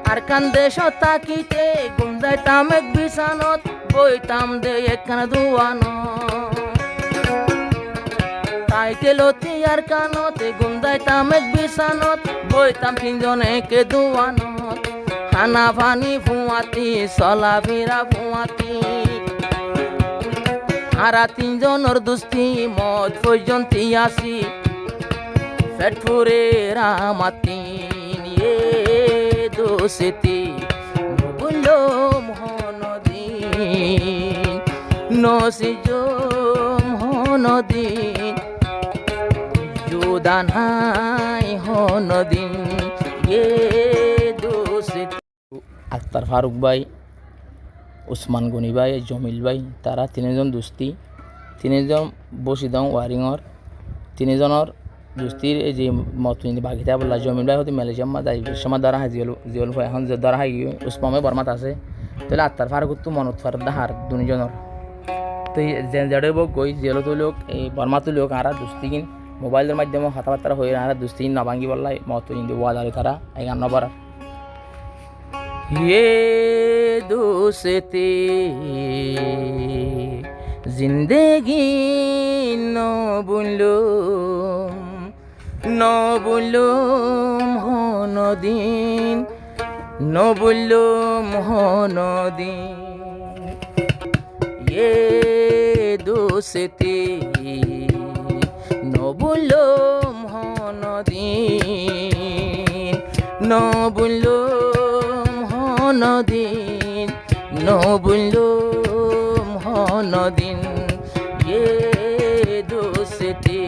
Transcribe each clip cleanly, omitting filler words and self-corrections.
আর কান দেশ তাকিতে গুম যাইতাম এক বিছানত বইতাম দে একখান দুয়ানো তাইতে লতি আর কানতে গুম যাইতাম এক বিছানত বইতাম তিনজনে কে দুয়ানত খানা পানি ফুয়াতি চলা ফিরা ফুয়াতি আরা তিনজনের দুস্তি মদ পর্যন্তি আসি পেট ফুরে রামাতি নিয়ে দোষেতি নবুলো মহনদিন নসিজ মহনদিন জুদানাই হনদিন এ দোষেতি আক্তার ফারুক ভাই উসমান গনি ভাই জমিল ভাই তারা তিনজন দুস্তি তিনজন বসিদং ওয়ারিংর তিনজনের দুস্তির এই যে মত বাকিটা বললা জমিল ভাই হতে মালয়েশিয়া মা যাই সময় দ্বারা হাজিল জিওল ভাই এখন দ্বারা হাই উসমামে বর্মাত আছে তাহলে আক্তার ফারুক তো মনত ফার দাহার দুজনের তো জেডে বক গই জেলো তো লোক এই বর্মা তো লোক আরা দুস্তি কিন মোবাইলের মাধ্যমে কথাবার্তা হয়ে আরা দুস্তি নবাঙ্গি বললাই মত ইন্দি ওয়াদারে তারা এগান নবার ये दोस्ती जिंदगी न बुलूम होन दिन न बुलूम होन दिन ये दोस्ती न बुलूम होन दिन न बुलूम নদিন নবুলুম হনদিন এ দোষেতি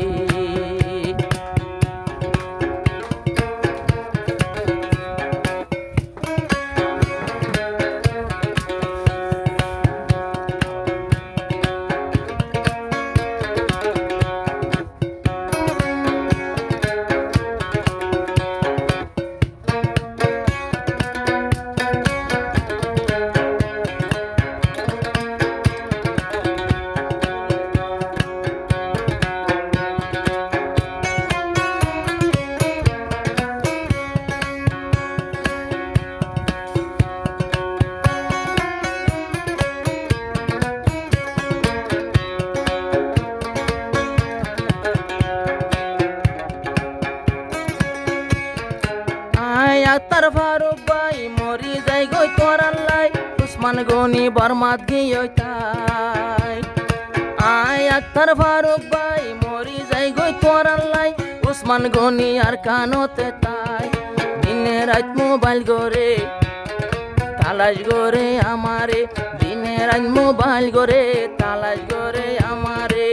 আক্তার ফারুক ভাই মরি যাই গই তোরাল্লাই উসমান গনি বর্মাত গিয়ে তাই আয় আক্তার ফারুক ভাই মরি যাই গই তোরাল্লাই উসমান গনি আর কানতে তাই দিনে রাত মোবাইল গরে তালাশ গরে আমারে দিনে রাত মোবাইল গরে তালাশ গরে আমারে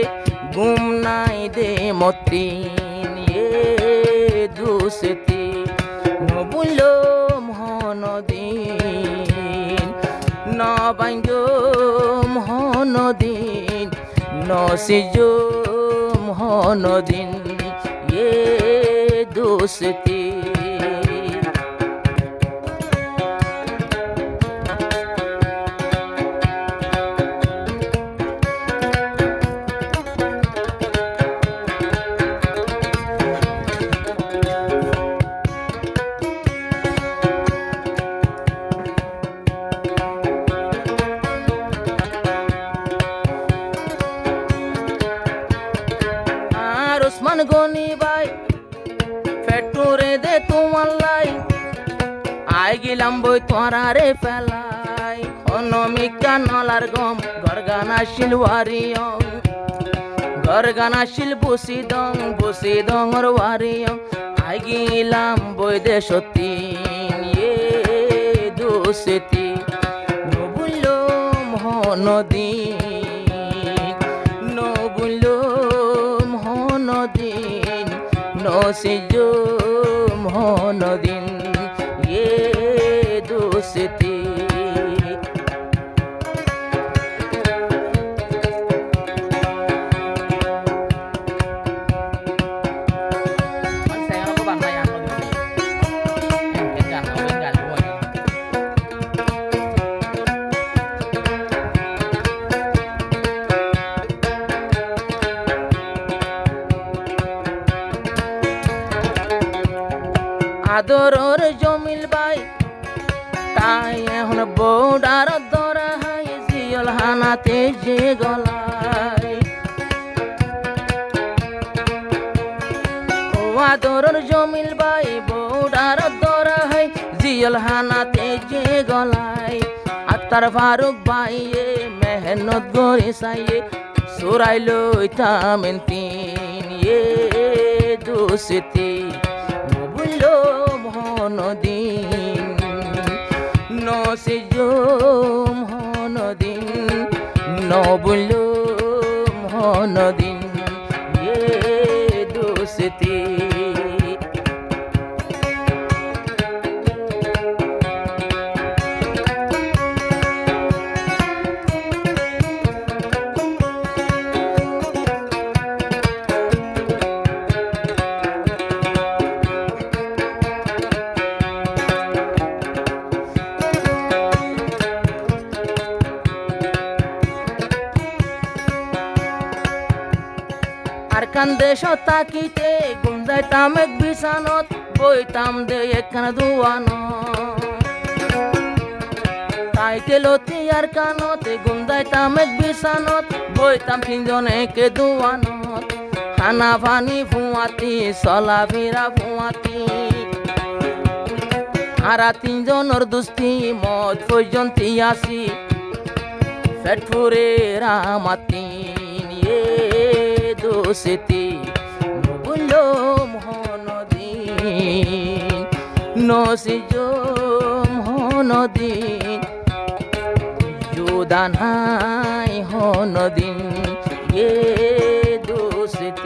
ঘুম নাই দে মতিন এ দুসেতি নবুলুম হনদিন নবাঙ্গুম হনদিন নসিজুম হনদিন এ দুসতি উসমান গনি ভাই ফেটুরে দে তোমার লাই আই গিলাম বই তোরারে ফেলাই অনমিকা নলার গম গরগানা শিলওয়ারিয়ং গরগানা শিল বসি দঙর ওয়ারিয়ং আই গিলাম বই দে সতীন এ দুসেতি নবুলুম হনদিন নবুলুম হনদিন নসিজুম হনদিন এ দুসেতি আদরর জমিল ভাই তাই এখন বউডার দরা হাই জিয়ল হানাতে যে গলায় ও আদরর জমিল ভাই বউডার দরা হাই জিয়ল হানাতে যে গলায় আত্মার ফারুক ভাইয়ে মেহনত গড়ে সাইয়ে সুরাইলো ইতামেন তিন দুসিতি বললো মহনদিন নসিজো মহনদিন নবুলো মহনদিন দুসিতি আর কান্দে শতাকিতে গুম যাইতাম এক বিছানত বইতাম দে একখানা দুয়ানো তাইতে লতি আর কানতে গুম যাইতাম এক বিছানত বইতাম তিনজন একে দুয়ানত খানা পানি ফুয়াতি চলা ফিরা ফুয়াতি আরা তিনজনের দুস্তি মদ পর্যন্ত আসি পেট ফুরে রামাতি দোষেতে বললো মহনদিন নসিজ মহনদিন যোদানাই হনদিন